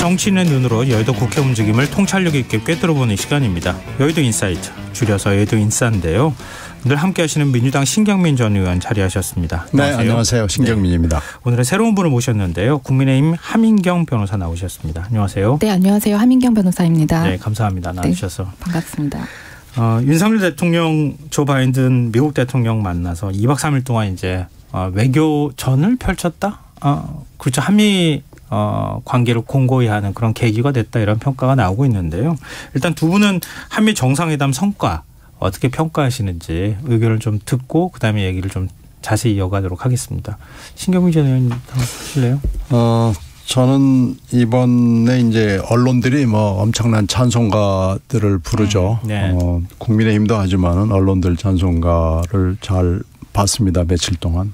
정치인의 눈으로 여의도 국회 움직임을 통찰력 있게 꿰뚫어보는 시간입니다. 여의도 인사이트, 줄여서 여의도 인싸인데요. 오늘 함께하시는 민주당 신경민 전 의원 자리하셨습니다. 안녕하세요. 네, 안녕하세요. 신경민입니다. 네. 오늘은 새로운 분을 모셨는데요. 국민의힘 하민경 변호사 나오셨습니다. 안녕하세요. 네, 안녕하세요. 하민경 변호사입니다. 네, 감사합니다. 나와주셔서. 네, 반갑습니다. 윤석열 대통령, 조 바이든 미국 대통령 만나서 2박 3일 동안 이제 외교전을 펼쳤다? 그렇죠. 한미 관계를 공고히 하는 그런 계기가 됐다, 이런 평가가 나오고 있는데요. 일단 두 분은 한미 정상회담 성과 어떻게 평가하시는지 의견을 좀 듣고 그다음에 얘기를 좀 자세히 이어가도록 하겠습니다. 신경민 전 의원님 하실래요? 저는 이번에 이제 언론들이 뭐 엄청난 찬송가들을 부르죠. 네. 국민의힘도 하지만은 언론들 찬송가를 잘 봤습니다. 며칠 동안.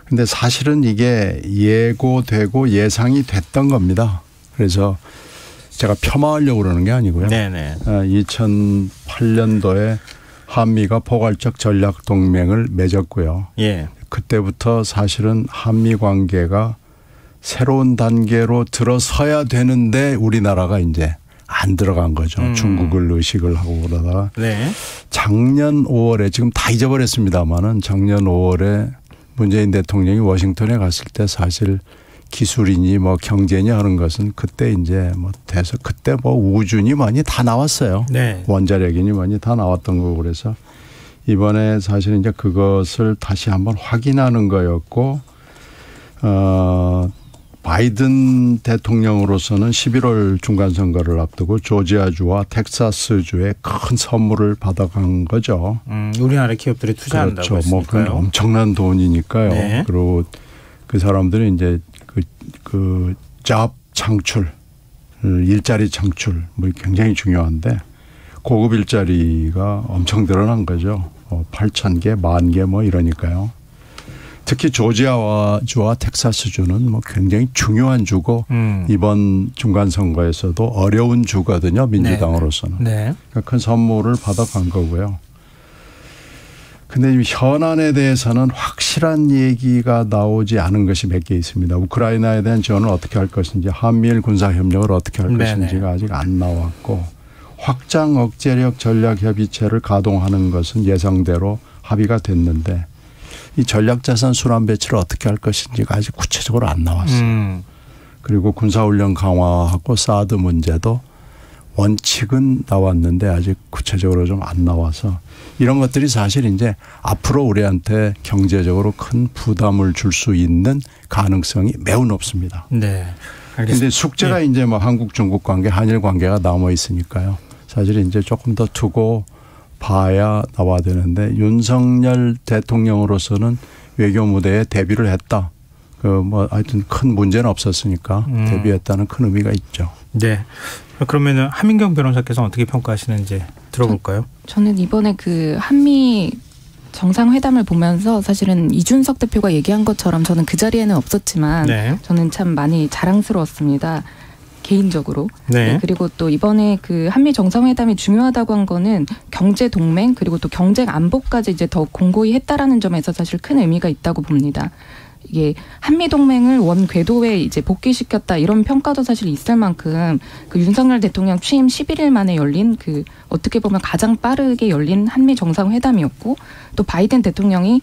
근데 사실은 이게 예고되고 예상이 됐던 겁니다. 그래서 제가 폄하하려고 그러는 게 아니고요. 네네. 2008년도에 한미가 포괄적 전략 동맹을 맺었고요. 예. 그때부터 사실은 한미 관계가 새로운 단계로 들어서야 되는데 우리나라가 이제 안 들어간 거죠. 중국을 의식을 하고 그러다가 네. 작년 5월에 지금 다 잊어버렸습니다마는 작년 5월에 문재인 대통령이 워싱턴에 갔을 때 사실 기술이니 뭐 경제니 하는 것은 그때 이제 뭐 돼서 그때 뭐 우주니 뭐니 다 나왔어요. 네. 원자력이니 뭐니 다 나왔던 거고 그래서 이번에 사실 이제 그것을 다시 한번 확인하는 거였고 바이든 대통령으로서는 11월 중간선거를 앞두고 조지아주와 텍사스주에 큰 선물을 받아간 거죠. 우리나라 기업들이 투자한다고 그렇죠. 했으니까요. 뭐 그건 엄청난 돈이니까요. 네. 그리고 그 사람들이 이제 그 잡 창출, 일자리 창출 뭐 굉장히 중요한데 고급 일자리가 엄청 늘어난 거죠. 8,000개, 10,000개 뭐 이러니까요. 특히 조지아주와 텍사스주는 뭐 굉장히 중요한 주고 이번 중간선거에서도 어려운 주거든요. 민주당으로서는. 네. 그러니까 큰 선물을 받아간 거고요. 근데 현안에 대해서는 확실한 얘기가 나오지 않은 것이 몇 개 있습니다. 우크라이나에 대한 지원을 어떻게 할 것인지, 한미일 군사협력을 어떻게 할 것인지가 아직 안 나왔고, 확장 억제력 전략협의체를 가동하는 것은 예상대로 합의가 됐는데 이 전략자산 순환 배치를 어떻게 할 것인지가 아직 구체적으로 안 나왔어요. 그리고 군사훈련 강화하고 사드 문제도 원칙은 나왔는데 아직 구체적으로 좀 안 나와서 이런 것들이 사실 이제 앞으로 우리한테 경제적으로 큰 부담을 줄 수 있는 가능성이 매우 높습니다. 네. 그런데 숙제가 이제 뭐 한국 중국 관계, 한일 관계가 남아 있으니까요. 사실 이제 조금 더 두고 봐야 나와야 되는데 윤석열 대통령으로서는 외교 무대에 데뷔를 했다. 뭐 하여튼 큰 문제는 없었으니까 데뷔했다는 큰 의미가 있죠. 네. 그러면은 하민경 변호사께서 어떻게 평가하시는지 들어볼까요? 저는 이번에 그 한미 정상회담을 보면서 사실은 이준석 대표가 얘기한 것처럼 저는 그 자리에는 없었지만 네. 저는 참 많이 자랑스러웠습니다. 개인적으로. 네. 네, 그리고 또 이번에 그 한미 정상회담이 중요하다고 한 거는 경제 동맹 그리고 또 경제 안보까지 이제 더 공고히 했다라는 점에서 사실 큰 의미가 있다고 봅니다. 이게 한미 동맹을 원 궤도에 이제 복귀시켰다 이런 평가도 사실 있을 만큼 그 윤석열 대통령 취임 11일 만에 열린 그 어떻게 보면 가장 빠르게 열린 한미 정상회담이었고 또 바이든 대통령이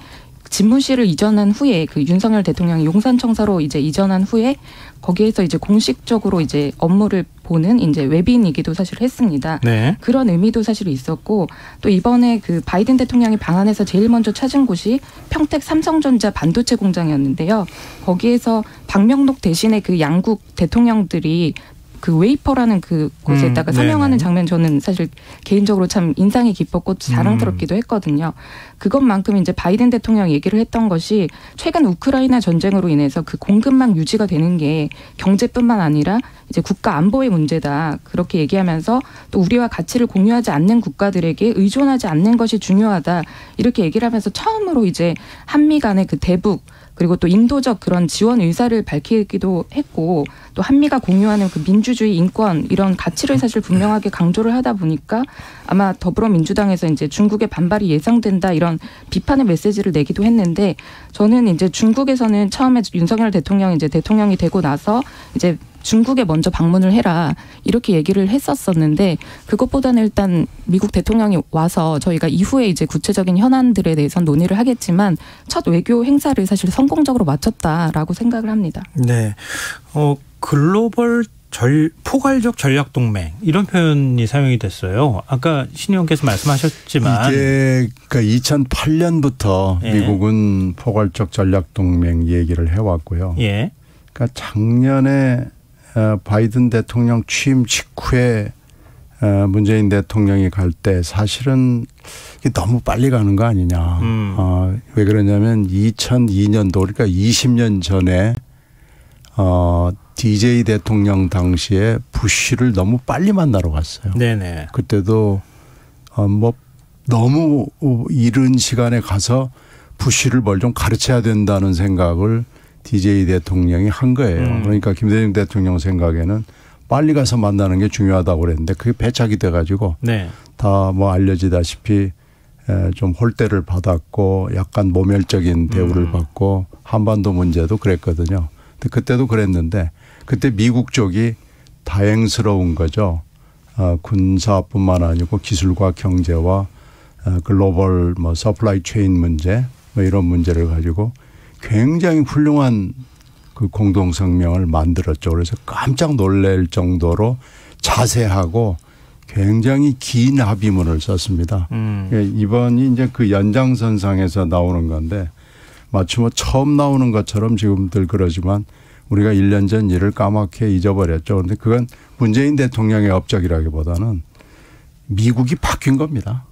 집무실을 이전한 후에 그 윤석열 대통령이 용산청사로 이제 이전한 후에 거기에서 이제 공식적으로 이제 업무를 보는 이제 외빈이기도 사실 했습니다. 네. 그런 의미도 사실 있었고 또 이번에 그 바이든 대통령이 방한해서 제일 먼저 찾은 곳이 평택 삼성전자 반도체 공장이었는데요. 거기에서 박명록 대신에 그 양국 대통령들이 그 웨이퍼라는 그 곳에다가 서명하는 장면 저는 사실 개인적으로 참 인상이 깊었고 자랑스럽기도 했거든요. 그것만큼 이제 바이든 대통령 얘기를 했던 것이 최근 우크라이나 전쟁으로 인해서 그 공급망 유지가 되는 게 경제뿐만 아니라 이제 국가 안보의 문제다. 그렇게 얘기하면서 또 우리와 가치를 공유하지 않는 국가들에게 의존하지 않는 것이 중요하다. 이렇게 얘기를 하면서 처음으로 이제 한미 간의 그 대북 그리고 또 인도적 그런 지원 의사를 밝히기도 했고 또 한미가 공유하는 그 민주주의, 인권 이런 가치를 사실 분명하게 강조를 하다 보니까 아마 더불어민주당에서 이제 중국의 반발이 예상된다 이런 비판의 메시지를 내기도 했는데 저는 이제 중국에서는 처음에 윤석열 대통령이 이제 대통령이 되고 나서 이제 중국에 먼저 방문을 해라 이렇게 얘기를 했었었는데 그것보다는 일단 미국 대통령이 와서 저희가 이후에 이제 구체적인 현안들에 대해서 논의를 하겠지만 첫 외교 행사를 사실 성공적으로 마쳤다라고 생각을 합니다. 네, 글로벌 포괄적 전략 동맹 이런 표현이 사용이 됐어요. 아까 신 의원께서 말씀하셨지만 이게 그러니까 2008년부터 예. 미국은 포괄적 전략 동맹 얘기를 해왔고요. 예. 그러니까 작년에 바이든 대통령 취임 직후에 문재인 대통령이 갈 때 사실은 이게 너무 빨리 가는 거 아니냐. 왜 그러냐면 2002년도 그러니까 20년 전에 DJ 대통령 당시에 부시를 너무 빨리 만나러 갔어요. 네네. 그때도 뭐 너무 이른 시간에 가서 부시를 뭘 좀 가르쳐야 된다는 생각을 DJ 대통령이 한 거예요. 그러니까 김대중 대통령 생각에는 빨리 가서 만나는 게 중요하다고 그랬는데 그게 배착이 돼가지고 네. 다 뭐 알려지다시피 좀 홀대를 받았고 약간 모멸적인 대우를 받고 한반도 문제도 그랬거든요. 근데 그때도 그랬는데 그때 미국 쪽이 다행스러운 거죠. 군사뿐만 아니고 기술과 경제와 글로벌 뭐 서플라이 체인 문제 뭐 이런 문제를 가지고 굉장히 훌륭한 그 공동성명을 만들었죠. 그래서 깜짝 놀랄 정도로 자세하고 굉장히 긴 합의문을 썼습니다. 이번이 이제 그 연장선상에서 나오는 건데 마치 뭐 처음 나오는 것처럼 지금들 그러지만 우리가 1년 전 일을 까맣게 잊어버렸죠. 그런데 그건 문재인 대통령의 업적이라기보다는 미국이 바뀐 겁니다.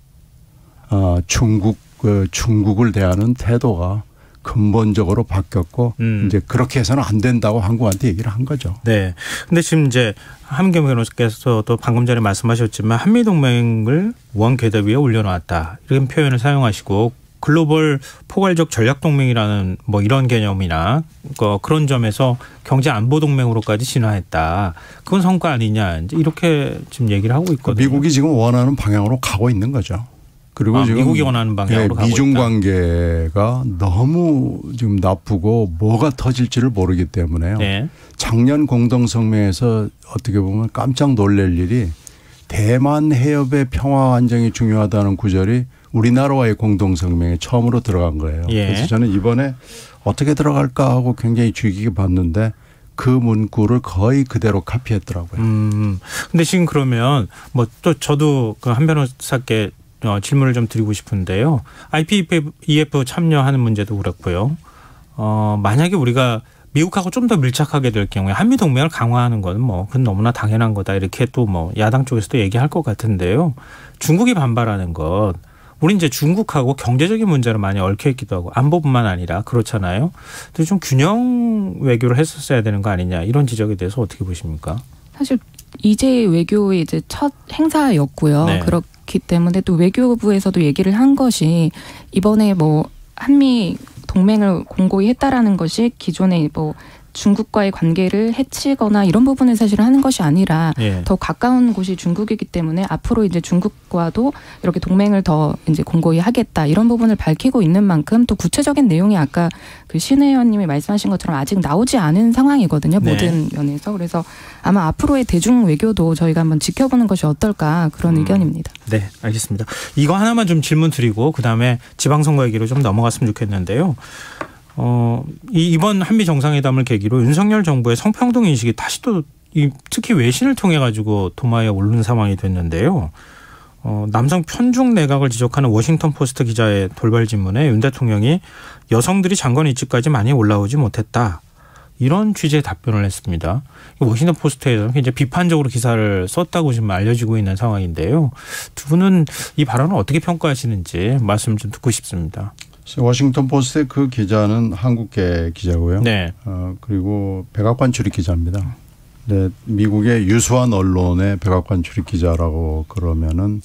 중국을 대하는 태도가 근본적으로 바뀌었고 이제 그렇게 해서는 안 된다고 한국한테 얘기를 한 거죠. 네. 근데 지금 이제 한민경 변호사께서도 방금 전에 말씀하셨지만 한미동맹을 원궤도 위에 올려놓았다 이런 표현을 사용하시고 글로벌 포괄적 전략동맹이라는 뭐 이런 개념이나 그런 점에서 경제안보동맹으로까지 진화했다. 그건 성과 아니냐 이렇게 지금 얘기를 하고 있거든요. 미국이 지금 원하는 방향으로 가고 있는 거죠. 그리고 지금 미국이 원하는 방향으로 가고 있다. 미중 관계가 너무 지금 나쁘고 뭐가 터질지를 모르기 때문에요. 네. 작년 공동성명에서 어떻게 보면 깜짝 놀랄 일이 대만 해협의 평화 안정이 중요하다는 구절이 우리나라와의 공동성명에 처음으로 들어간 거예요. 예. 그래서 저는 이번에 어떻게 들어갈까 하고 굉장히 주의 깊게 봤는데 그 문구를 거의 그대로 카피했더라고요. 근데 지금 그러면 뭐 또 저도 그 한 변호사께 질문을 좀 드리고 싶은데요. IPEF 참여하는 문제도 그렇고요. 만약에 우리가 미국하고 좀 더 밀착하게 될 경우에 한미 동맹을 강화하는 건 뭐 그건 너무나 당연한 거다 이렇게 또 뭐 야당 쪽에서도 얘기할 것 같은데요. 중국이 반발하는 것. 우리 이제 중국하고 경제적인 문제로 많이 얽혀 있기도 하고 안보뿐만 아니라 그렇잖아요. 근데 좀 균형 외교를 했었어야 되는 거 아니냐 이런 지적에 대해서 어떻게 보십니까? 사실 이제 외교의 이제 첫 행사였고요. 네. 그렇기 때문에 또 외교부에서도 얘기를 한 것이 이번에 뭐 한미 동맹을 공고히 했다라는 것이 기존의 뭐 중국과의 관계를 해치거나 이런 부분을 사실은 하는 것이 아니라 예. 더 가까운 곳이 중국이기 때문에 앞으로 이제 중국과도 이렇게 동맹을 더 이제 공고히 하겠다 이런 부분을 밝히고 있는 만큼 또 구체적인 내용이 아까 그 신 의원님이 말씀하신 것처럼 아직 나오지 않은 상황이거든요. 네. 모든 면에서. 그래서 아마 앞으로의 대중 외교도 저희가 한번 지켜보는 것이 어떨까 그런 의견입니다. 네, 알겠습니다. 이거 하나만 좀 질문 드리고 그다음에 지방선거 얘기로 좀 넘어갔으면 좋겠는데요. 이번 한미 정상회담을 계기로 윤석열 정부의 성평등 인식이 다시 또 특히 외신을 통해 가지고 도마에 오르는 상황이 됐는데요. 남성 편중 내각을 지적하는 워싱턴 포스트 기자의 돌발 질문에 윤 대통령이 여성들이 장관 위치까지 많이 올라오지 못했다. 이런 취지의 답변을 했습니다. 워싱턴 포스트에서 이제 비판적으로 기사를 썼다고 지금 알려지고 있는 상황인데요. 두 분은 이 발언을 어떻게 평가하시는지 말씀 좀 듣고 싶습니다. 워싱턴 포스트의 그 기자는 한국계 기자고요. 네. 그리고 백악관 출입 기자입니다. 네, 미국의 유수한 언론의 백악관 출입 기자라고 그러면은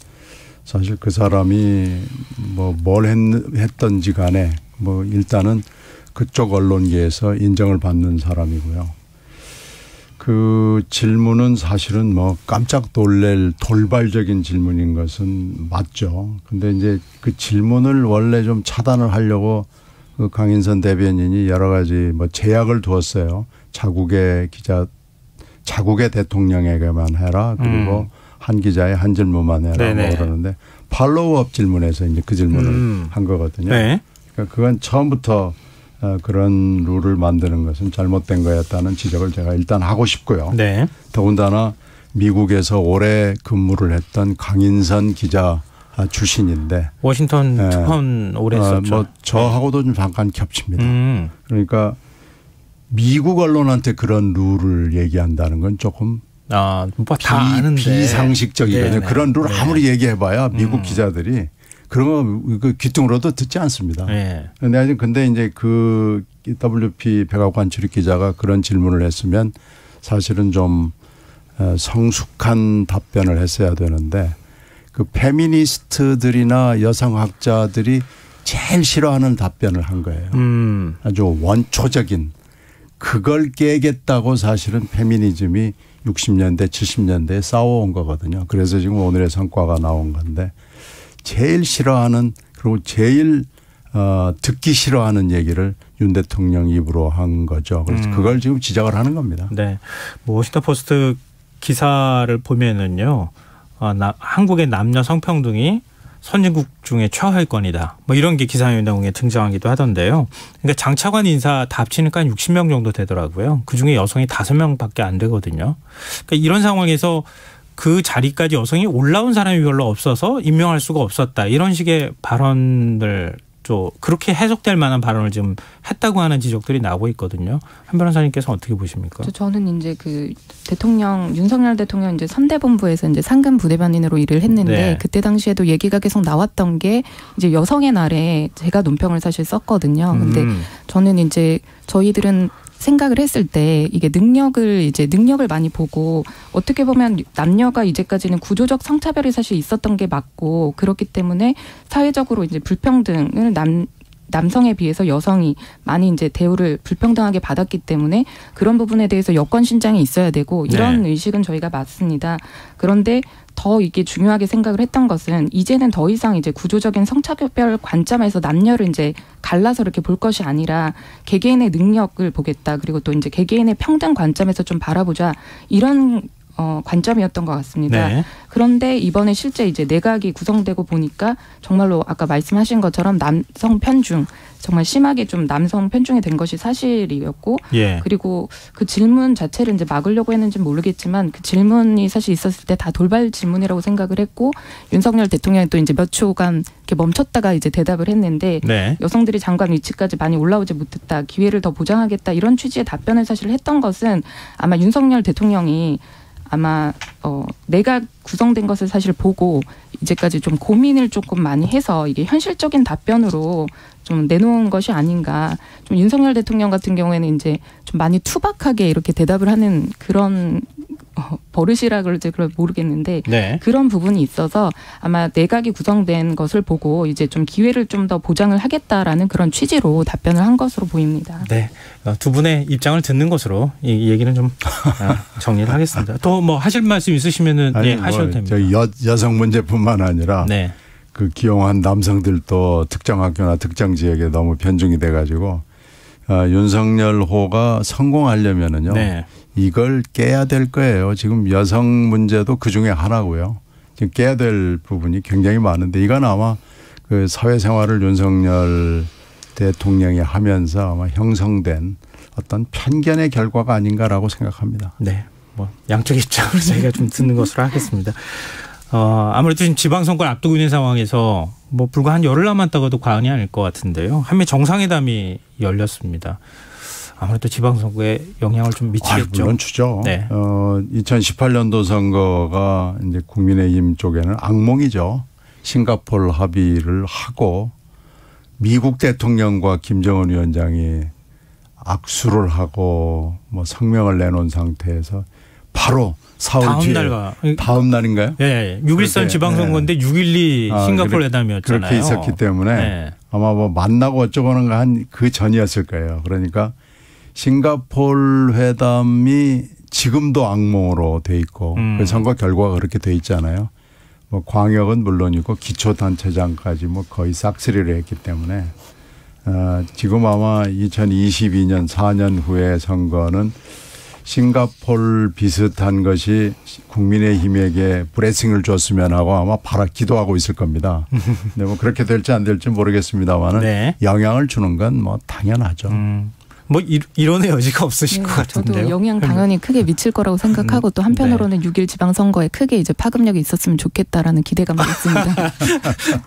사실 그 사람이 뭐 뭘 했던지 간에 뭐 일단은 그쪽 언론계에서 인정을 받는 사람이고요. 그 질문은 사실은 뭐 깜짝 놀랄 돌발적인 질문인 것은 맞죠. 근데 이제 그 질문을 원래 좀 차단을 하려고 그 강인선 대변인이 여러 가지 뭐 제약을 두었어요. 자국의 기자 자국의 대통령에게만 해라. 그리고 한 기자의 한 질문만 해라. 뭐 그러는데 팔로우업 질문에서 이제 그 질문을 한 거거든요. 네. 그러니까 그건 처음부터 그런 룰을 만드는 것은 잘못된 거였다는 지적을 제가 일단 하고 싶고요. 네. 더군다나 미국에서 오래 근무를 했던 강인선 기자 출신인데 워싱턴 특파원 오래 했었죠. 뭐 저하고도 좀 잠깐 겹칩니다. 그러니까 미국 언론한테 그런 룰을 얘기한다는 건 조금 다 아는데 비상식적이거든요. 네네. 그런 룰 아무리 얘기해봐야 미국 기자들이 그런 거 귀뚱으로도 듣지 않습니다. 근데 이제 그 WP 백악관 출입 기자가 그런 질문을 했으면 사실은 좀 성숙한 답변을 했어야 되는데 그 페미니스트들이나 여성학자들이 제일 싫어하는 답변을 한 거예요. 아주 원초적인 그걸 깨겠다고 사실은 페미니즘이 60년대 70년대에 싸워온 거거든요. 그래서 지금 오늘의 성과가 나온 건데 제일 싫어하는 그리고 제일 듣기 싫어하는 얘기를 윤 대통령 입으로 한 거죠. 그래서 그걸 지금 지적을 하는 겁니다. 네, 뭐 워싱턴 포스트 기사를 보면은요, 한국의 남녀 성평등이 선진국 중에 최하위권이다. 뭐 이런 게 기사 내용에 등장하기도 하던데요. 그러니까 장차관 인사 다 합치니까 60명 정도 되더라고요. 그중에 여성이 5명밖에 안 되거든요. 그러니까 이런 상황에서 그 자리까지 여성이 올라온 사람이 별로 없어서 임명할 수가 없었다. 이런 식의 발언들 좀 그렇게 해석될 만한 발언을 지금 했다고 하는 지적들이 나오고 있거든요. 한 변호사님께서 어떻게 보십니까? 저는 이제 그 대통령 윤석열 대통령 이제 3대 본부에서 이제 상근 부대변인으로 일을 했는데 네. 그때 당시에도 얘기가 계속 나왔던 게 이제 여성의 날에 제가 논평을 사실 썼거든요. 근데 저는 이제 저희들은 생각을 했을 때 이게 능력을 많이 보고 어떻게 보면 남녀가 이제까지는 구조적 성차별이 사실 있었던 게 맞고 그렇기 때문에 사회적으로 이제 불평등을 남성에 비해서 여성이 많이 이제 대우를 불평등하게 받았기 때문에 그런 부분에 대해서 여권 신장이 있어야 되고 이런 의식은 저희가 맞습니다. 그런데 더 이게 중요하게 생각을 했던 것은 이제는 더 이상 이제 구조적인 성차별 관점에서 남녀를 이제 갈라서 이렇게 볼 것이 아니라 개개인의 능력을 보겠다. 그리고 또 이제 개개인의 평등 관점에서 좀 바라보자. 이런 관점이었던 것 같습니다. 네. 그런데 이번에 실제 이제 내각이 구성되고 보니까 정말로 아까 말씀하신 것처럼 남성 편중 정말 심하게 좀 남성 편중이 된 것이 사실이었고 그리고 그 질문 자체를 이제 막으려고 했는지는 모르겠지만 그 질문이 사실 있었을 때 다 돌발 질문이라고 생각을 했고 윤석열 대통령이 또 이제 몇 초간 이렇게 멈췄다가 이제 대답을 했는데 여성들이 장관 위치까지 많이 올라오지 못했다. 기회를 더 보장하겠다. 이런 취지의 답변을 사실 했던 것은 아마 윤석열 대통령이 아마 내가 구성된 것을 사실 보고 이제까지 좀 고민을 조금 많이 해서 이게 현실적인 답변으로 좀 내놓은 것이 아닌가. 좀 윤석열 대통령 같은 경우에는 이제 좀 많이 투박하게 이렇게 대답을 하는 그런 버릇이라 그럴지 모르겠는데 그런 부분이 있어서 아마 내각이 구성된 것을 보고 이제 좀 기회를 좀 더 보장을 하겠다라는 그런 취지로 답변을 한 것으로 보입니다. 네, 두 분의 입장을 듣는 것으로 이 얘기는 좀 정리를 하겠습니다. 또 뭐 하실 말씀 있으시면은 하셔도 됩니다. 여성 문제뿐만 아니라 그 기용한 남성들도 특정 학교나 특정 지역에 너무 편중이 돼가지고 윤석열호가 성공하려면은요. 이걸 깨야 될 거예요. 지금 여성 문제도 그중에 하나고요. 지금 깨야 될 부분이 굉장히 많은데 이건 아마 그 사회생활을 윤석열 대통령이 하면서 아마 형성된 어떤 편견의 결과가 아닌가라고 생각합니다. 네, 뭐 양쪽 입장으로 저희가 좀 듣는 것으로 하겠습니다. 아무래도 지금 지방선거 앞두고 있는 상황에서 뭐 불과 한 열흘 남았다고 해도 과언이 아닐 것 같은데요. 한미 정상회담이 열렸습니다. 아무래도 지방선거에 영향을 좀 미치겠죠. 물론 주죠. 2018년도 선거가 이제 국민의힘 쪽에는 악몽이죠. 싱가포르 합의를 하고 미국 대통령과 김정은 위원장이 악수를 하고 뭐 성명을 내놓은 상태에서 바로 사흘 뒤에 다음 날인가요? 네, 6.13 지방선거인데 6.12 싱가포르 회담이었잖아요. 그렇게 있었기 때문에 아마 뭐 만나고 어쩌고는 한 그 전이었을 거예요. 그러니까 싱가포르 회담이 지금도 악몽으로 돼 있고 그 선거 결과가 그렇게 돼 있잖아요. 뭐 광역은 물론이고 기초단체장까지 뭐 거의 싹쓸이를 했기 때문에 지금 아마 2022년 4년 후의 선거는 싱가포르 비슷한 것이 국민의힘에게 브레싱을 줬으면 하고 아마 기도하고 있을 겁니다. 근데 뭐 그렇게 될지 안 될지 모르겠습니다만은 네. 영향을 주는 건 뭐 당연하죠. 뭐 이론의 여지가 없으실 것 같은데요. 저도 영향 당연히 크게 미칠 거라고 생각하고 또 한편으로는 6일 지방선거에 크게 이제 파급력이 있었으면 좋겠다라는 기대감도 있습니다.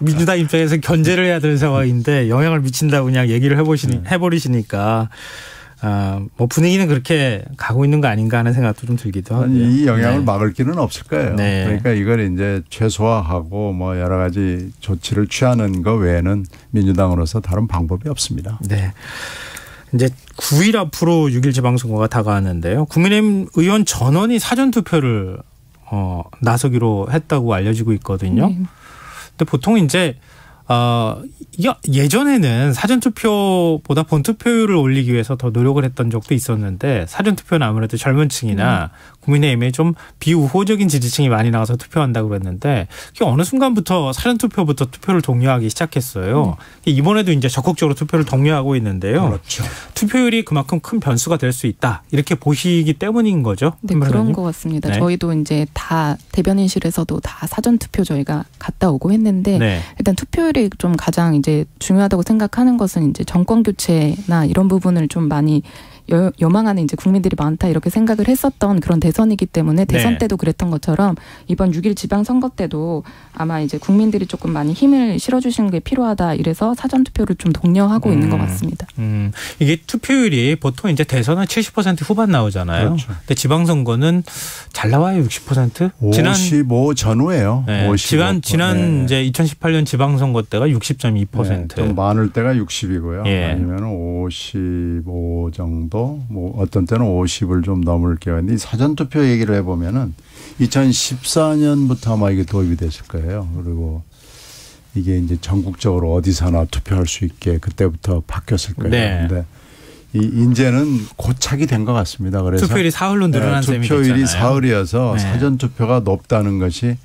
민주당 입장에서 견제를 해야 되는 상황인데 영향을 미친다고 그냥 얘기를 해버리시니까 뭐 분위기는 그렇게 가고 있는 거 아닌가 하는 생각도 좀 들기도 하고요. 이 영향을 막을 길은 없을 거예요. 네. 그러니까 이걸 이제 최소화하고 뭐 여러 가지 조치를 취하는 거 외에는 민주당으로서 다른 방법이 없습니다. 네. 이제 9일 앞으로 6일 지방선거가 다가왔는데요. 국민의힘 의원 전원이 사전투표를 나서기로 했다고 알려지고 있거든요. 네. 근데 보통 이제 예전에는 사전투표보다 본투표율을 올리기 위해서 더 노력을 했던 적도 있었는데 사전투표는 아무래도 젊은 층이나 국민의힘에 좀 비우호적인 지지층이 많이 나와서 투표한다고 그랬는데 그게 어느 순간부터 사전투표부터 투표를 독려하기 시작했어요. 이번에도 이제 적극적으로 투표를 독려하고 있는데요. 그렇죠. 투표율이 그만큼 큰 변수가 될 수 있다. 이렇게 보시기 때문인 거죠? 네, 그런 것 같습니다. 네. 저희도 이제 다 대변인실에서도 다 사전투표 저희가 갔다 오고 했는데 네. 일단 투표율이 좀 가장 이제 중요하다고 생각하는 것은 이제 정권 교체나 이런 부분을 좀 많이 요망하는 이제 국민들이 많다 이렇게 생각을 했었던 그런 대선이기 때문에 대선 네. 때도 그랬던 것처럼 이번 6일 지방선거 때도 아마 이제 국민들이 조금 많이 힘을 실어주시는 게 필요하다 이래서 사전투표를 좀 독려하고 있는 것 같습니다. 이게 투표율이 보통 이제 대선은 70% 후반 나오잖아요. 그렇죠. 근데 지방선거는 잘 나와요, 60%? 55 전후예요. 네, 55%. 지난 네. 이제 2018년 지방선거 때가 60.2%. 네, 좀 많을 때가 60이고요. 예. 아니면 55 정도, 뭐 어떤 때는 50을 좀 넘을 경우인데 사전투표 얘기를 해보면은 2014년부터 아마 이게 도입이 됐을 거예요. 그리고 이게 이제 전국적으로 어디서나 투표할 수 있게 그때부터 바뀌었을 거예요. 네. 그런데 이제는 고착이 된 것 같습니다. 그래서 투표율이 사흘로 늘어난 셈이 됐잖아요. 투표율이 사흘이어서 네. 사전투표가 높다는 것이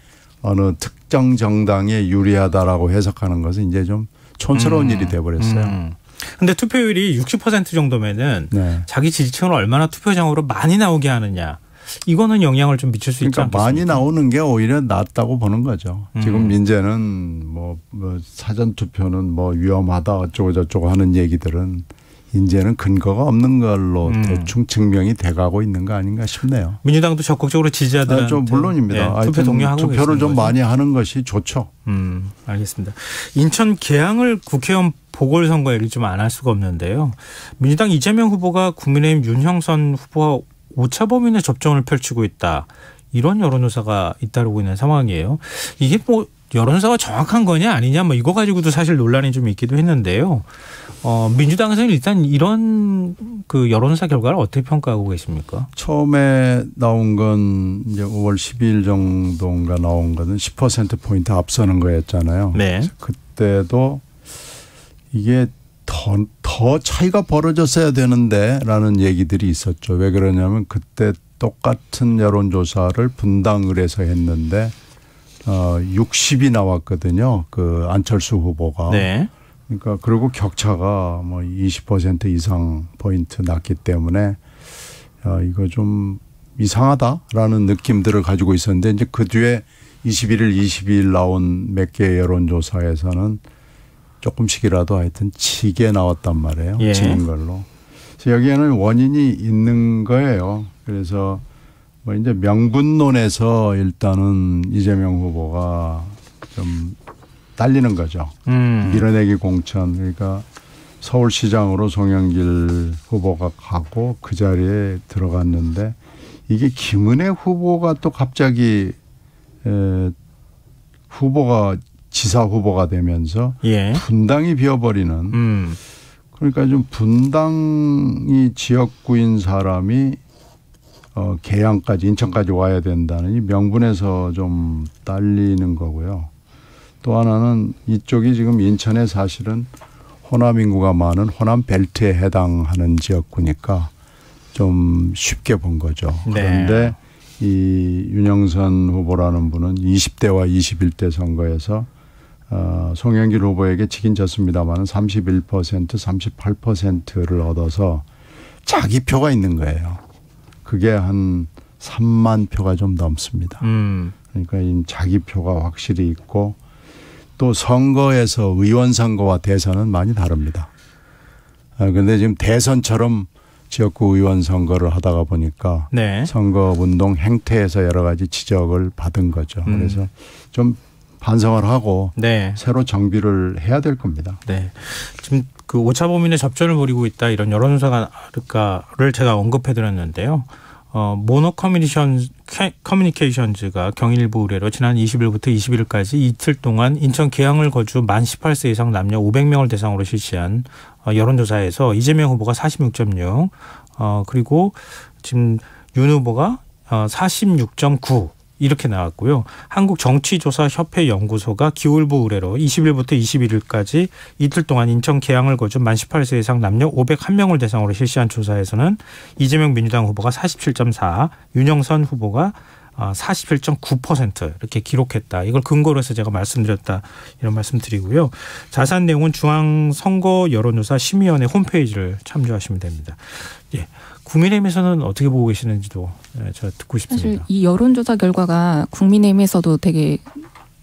어느 특정 정당에 유리하다라고 해석하는 것은 이제 좀 촌스러운 일이 돼버렸어요. 근데 투표율이 60% 정도면은 네. 자기 지지층을 얼마나 투표장으로 많이 나오게 하느냐. 이거는 영향을 좀 미칠 수 있지 그러니까 않겠습니까? 많이 나오는 게 오히려 낫다고 보는 거죠. 지금 이제는 뭐 사전투표는 뭐 위험하다 어쩌고 저쩌고 하는 얘기들은 이제는 근거가 없는 걸로 대충 증명이 돼가고 있는 거 아닌가 싶네요. 민주당도 적극적으로 지지자들한테 좀 물론입니다. 네, 투표 독려하고 투표를 좀 거죠? 많이 하는 것이 좋죠. 알겠습니다. 인천 계양을 국회의원 보궐선거 얘기 좀 안 할 수가 없는데요. 민주당 이재명 후보가 국민의힘 윤형선 후보와 오차범위의 접전을 펼치고 있다. 이런 여론조사가 잇따르고 있는 상황이에요. 이게 뭐 여론조사가 정확한 거냐 아니냐 뭐 이거 가지고도 사실 논란이 좀 있기도 했는데요. 민주당에서는 일단 이런 그 여론조사 결과를 어떻게 평가하고 계십니까? 처음에 나온 건 이제 5월 12일 정도인가 나온 거는 10%포인트 앞서는 거였잖아요. 네. 그때도 이게 더 차이가 벌어졌어야 되는데 라는 얘기들이 있었죠. 왜 그러냐면 그때 똑같은 여론조사를 분당을 해서 했는데 60이 나왔거든요. 그 안철수 후보가. 네. 그러니까 그리고 격차가 뭐 20% 이상 포인트 났기 때문에 이거 좀 이상하다라는 느낌들을 가지고 있었는데 이제 그 뒤에 21일, 22일 나온 몇 개의 여론조사에서는 조금씩이라도 하여튼 치게 나왔단 말이에요. 예. 지는 걸로. 그래서 여기에는 원인이 있는 거예요. 그래서 뭐 이제 명분론에서 일단은 이재명 후보가 좀 딸리는 거죠. 밀어내기 공천. 그러니까 서울시장으로 송영길 후보가 가고 그 자리에 들어갔는데 이게 김은혜 후보가 또 갑자기 후보가 지사 후보가 되면서 예. 분당이 비어버리는 그러니까 좀 분당이 지역구인 사람이 계양까지 인천까지 와야 된다는 이 명분에서 좀 딸리는 거고요. 또 하나는 이쪽이 지금 인천에 사실은 호남 인구가 많은 호남 벨트에 해당하는 지역구니까 좀 쉽게 본 거죠. 네. 그런데 이 윤영선 후보라는 분은 20대와 21대 선거에서 송영길 후보에게 지긴 졌습니다만 31%, 38%를 얻어서 자기 표가 있는 거예요. 그게 한 3만 표가 좀 넘습니다. 그러니까 자기 표가 확실히 있고 또 선거에서 의원 선거와 대선은 많이 다릅니다. 그런데 지금 대선처럼 지역구 의원 선거를 하다가 보니까 네. 선거운동 행태에서 여러 가지 지적을 받은 거죠. 그래서 좀 반성을 하고 네. 새로 정비를 해야 될 겁니다. 네. 지금 그 오차범위내 접전을 벌이고 있다 이런 여론조사를 제가 언급해드렸는데요. 모노 커뮤니케이션즈가 경일부 의뢰로 지난 20일부터 21일까지 이틀 동안 인천 계양을 거주 만 18세 이상 남녀 500명을 대상으로 실시한 여론조사에서 이재명 후보가 46.6 그리고 지금 윤 후보가 46.9 이렇게 나왔고요. 한국정치조사협회 연구소가 기울부 의뢰로 20일부터 21일까지 이틀 동안 인천 계양을 거주 만 18세 이상 남녀 501명을 대상으로 실시한 조사에서는 이재명 민주당 후보가 47.4, 윤영선 후보가 47.9% 이렇게 기록했다. 이걸 근거로 해서 제가 말씀드렸다. 이런 말씀 드리고요. 자세한 내용은 중앙선거여론조사 심의위원회 홈페이지를 참조하시면 됩니다. 예. 국민의힘에서는 어떻게 보고 계시는지도 제가 듣고 싶습니다. 사실 이 여론조사 결과가 국민의힘에서도 되게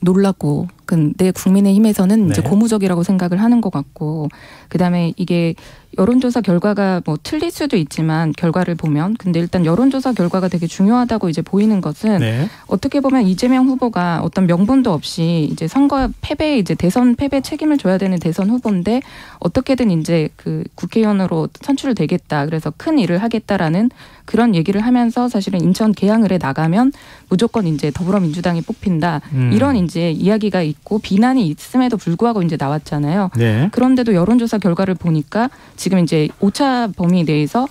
놀랐고, 근데 국민의힘에서는 네. 이제 고무적이라고 생각을 하는 것 같고, 그다음에 이게 여론조사 결과가 뭐 틀릴 수도 있지만 결과를 보면 근데 일단 여론조사 결과가 되게 중요하다고 이제 보이는 것은 네. 어떻게 보면 이재명 후보가 어떤 명분도 없이 이제 선거 패배 이제 대선 패배 책임을 져야 되는 대선 후보인데 어떻게든 이제 그 국회의원으로 선출되겠다 그래서 큰 일을 하겠다라는 그런 얘기를 하면서 사실은 인천 계양을에 나가면 무조건 이제 더불어민주당이 뽑힌다 이런 이제 이야기가 있고 비난이 있음에도 불구하고 이제 나왔잖아요. 네. 그런데도 여론조사 결과를 보니까 지금 이제 오차 범위 내에서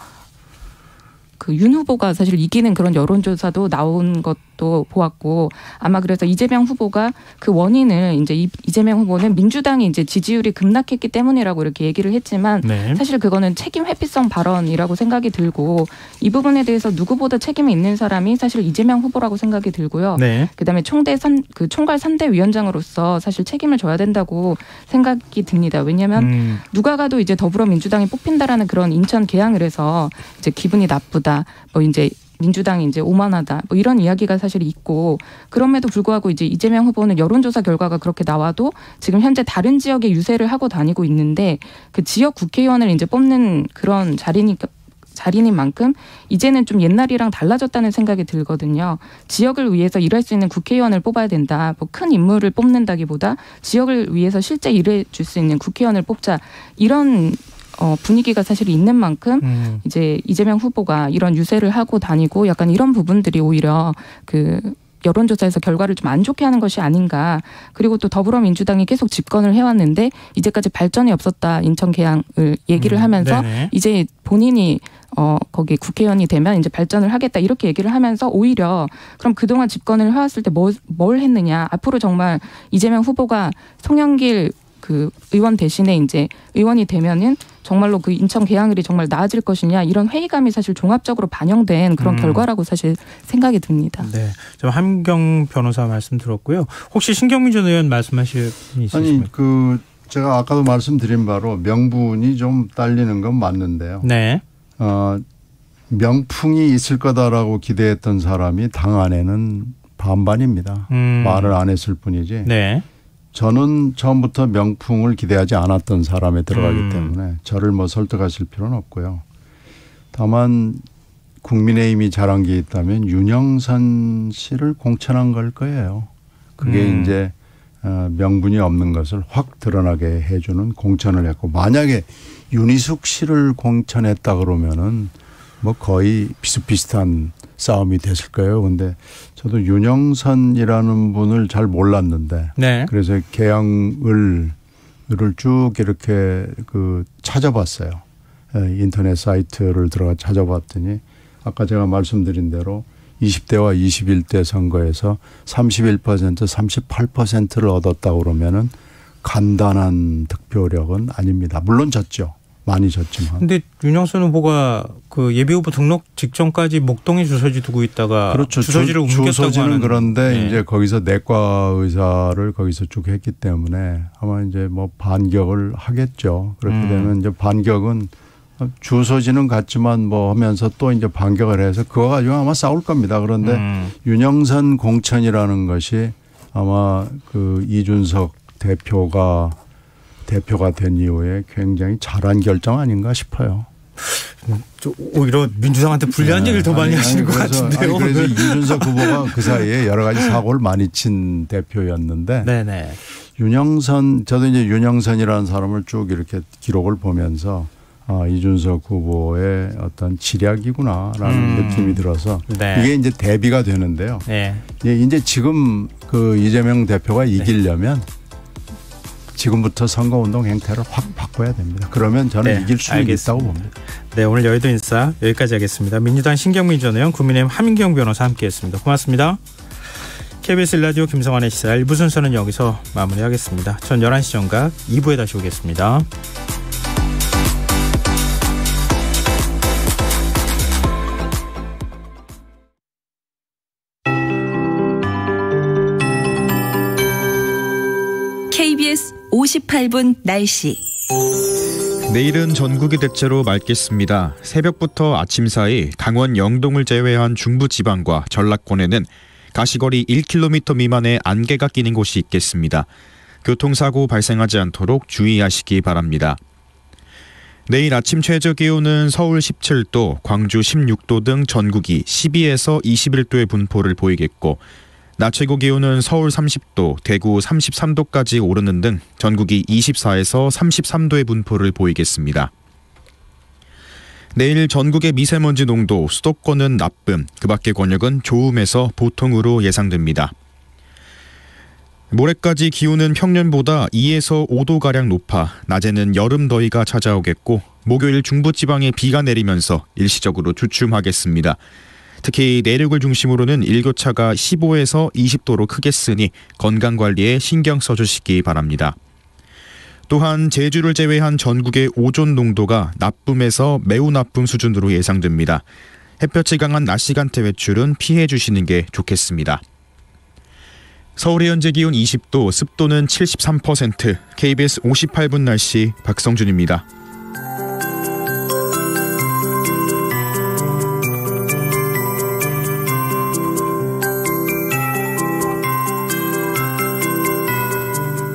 그 윤 후보가 사실 이기는 그런 여론조사도 나온 것도 보았고 아마 그래서 이재명 후보가 그 원인을 이제 이재명 후보는 민주당이 이제 지지율이 급락했기 때문이라고 이렇게 얘기를 했지만 네. 사실 그거는 책임 회피성 발언이라고 생각이 들고 이 부분에 대해서 누구보다 책임이 있는 사람이 사실 이재명 후보라고 생각이 들고요. 네. 그다음에 총괄 선대위원장으로서 사실 책임을 져야 된다고 생각이 듭니다. 왜냐하면 누가 가도 이제 더불어민주당이 뽑힌다라는 그런 인천 계양을에서 이제 기분이 나쁘다. 뭐 이제 민주당이 이제 오만하다 뭐 이런 이야기가 사실 있고 그럼에도 불구하고 이제 이재명 후보는 여론조사 결과가 그렇게 나와도 지금 현재 다른 지역에 유세를 하고 다니고 있는데 그 지역 국회의원을 이제 뽑는 그런 자리인 만큼 이제는 좀 옛날이랑 달라졌다는 생각이 들거든요. 지역을 위해서 일할 수 있는 국회의원을 뽑아야 된다. 뭐 큰 인물을 뽑는다기보다 지역을 위해서 실제 일해 줄 수 있는 국회의원을 뽑자. 이런 분위기가 사실 있는 만큼 이제 이재명 후보가 이런 유세를 하고 다니고 약간 이런 부분들이 오히려 그 여론조사에서 결과를 좀 안 좋게 하는 것이 아닌가. 그리고 또 더불어민주당이 계속 집권을 해왔는데 이제까지 발전이 없었다. 인천 계양을 얘기를 하면서 네네. 이제 본인이 거기 국회의원이 되면 이제 발전을 하겠다 이렇게 얘기를 하면서 오히려 그럼 그동안 집권을 해왔을 때 뭘 했느냐. 앞으로 정말 이재명 후보가 송영길 그 의원 대신에 이제 의원이 되면은 정말로 그 인천 계양을이 정말 나아질 것이냐 이런 회의감이 사실 종합적으로 반영된 그런 결과라고 사실 생각이 듭니다. 네, 좀 함경 변호사 말씀 들었고요. 혹시 신경민 전 의원 말씀하실 분이 있으십니까? 아니 제가 아까도 말씀드린 바로 명분이 좀 딸리는 건 맞는데요. 네. 명풍이 있을 거다라고 기대했던 사람이 당 안에는 반반입니다. 말을 안 했을 뿐이지. 네. 저는 처음부터 명풍을 기대하지 않았던 사람에 들어가기 때문에 저를 뭐 설득하실 필요는 없고요. 다만 국민의힘이 잘한 게 있다면 윤영선 씨를 공천한 걸 거예요. 그게 이제 명분이 없는 것을 확 드러나게 해주는 공천을 했고 만약에 윤희숙 씨를 공천했다 그러면은 뭐 거의 비슷비슷한 싸움이 됐을 거예요. 그런데 저도 윤영선이라는 분을 잘 몰랐는데 네. 그래서 계양을을 쭉 이렇게 찾아봤어요. 인터넷 사이트를 들어가 찾아봤더니 아까 제가 말씀드린 대로 20대와 21대 선거에서 31%, 38%를 얻었다고 그러면은 간단한 득표력은 아닙니다. 물론 졌죠. 많이 졌지만. 그런데 윤영선 후보가 그 예비후보 등록 직전까지 목동에 주소지 두고 있다가 그렇죠. 주소지를 옮겼다고 주소지는 하는. 그런데 네. 이제 거기서 내과 의사를 거기서 쭉 했기 때문에 아마 이제 뭐 반격을 하겠죠. 그렇게 되면 이제 반격은 주소지는 같지만 뭐 하면서 또 이제 반격을 해서 그거 가지고 아마 싸울 겁니다. 그런데 윤영선 공천이라는 것이 아마 그 이준석 대표가 된 이후에 굉장히 잘한 결정 아닌가 싶어요. 오히려 민주당한테 불리한 얘기를 더 많이 하시는 것 같은데요. 그래서 이준석 후보가 그 사이에 여러 가지 사고를 많이 친 대표였는데 네네. 저도 이제 윤영선이라는 사람을 쭉 이렇게 기록을 보면서 이준석 후보의 어떤 지략이구나라는 느낌이 들어서 네. 이게 이제 대비가 되는데요. 네. 이제 지금 그 이재명 대표가 이기려면 지금부터 선거운동 행태를 확 바꿔야 됩니다. 그러면 저는 이길 수 있다고 봅니다. 네, 오늘 여의도 인싸 여기까지 하겠습니다. 민주당 신경민 전 의원, 국민의힘 하민경 변호사 함께했습니다. 고맙습니다. KBS 1라디오 김성환의 시사 1부 순서는 여기서 마무리하겠습니다. 전 11시 정각 2부에 다시 오겠습니다. KBS 58분 날씨. 내일은 전국이 대체로 맑겠습니다. 새벽부터 아침 사이 강원 영동을 제외한 중부지방과 전라권에는 가시거리 1km 미만의 안개가 끼는 곳이 있겠습니다. 교통사고 발생하지 않도록 주의하시기 바랍니다. 내일 아침 최저 기온은 서울 17도, 광주 16도 등 전국이 12에서 21도의 분포를 보이겠고 낮 최고 기온은 서울 30도, 대구 33도까지 오르는 등 전국이 24에서 33도의 분포를 보이겠습니다. 내일 전국의 미세먼지 농도, 수도권은 나쁨, 그 밖의 권역은 좋음에서 보통으로 예상됩니다. 모레까지 기온은 평년보다 2에서 5도가량 높아 낮에는 여름 더위가 찾아오겠고 목요일 중부지방에 비가 내리면서 일시적으로 주춤하겠습니다. 특히 내륙을 중심으로는 일교차가 15에서 20도로 크겠으니 건강관리에 신경 써주시기 바랍니다. 또한 제주를 제외한 전국의 오존 농도가 나쁨에서 매우 나쁨 수준으로 예상됩니다. 햇볕이 강한 낮 시간대 외출은 피해 주시는 게 좋겠습니다. 서울의 현재 기온 20도, 습도는 73%, KBS 58분 날씨 박성준입니다.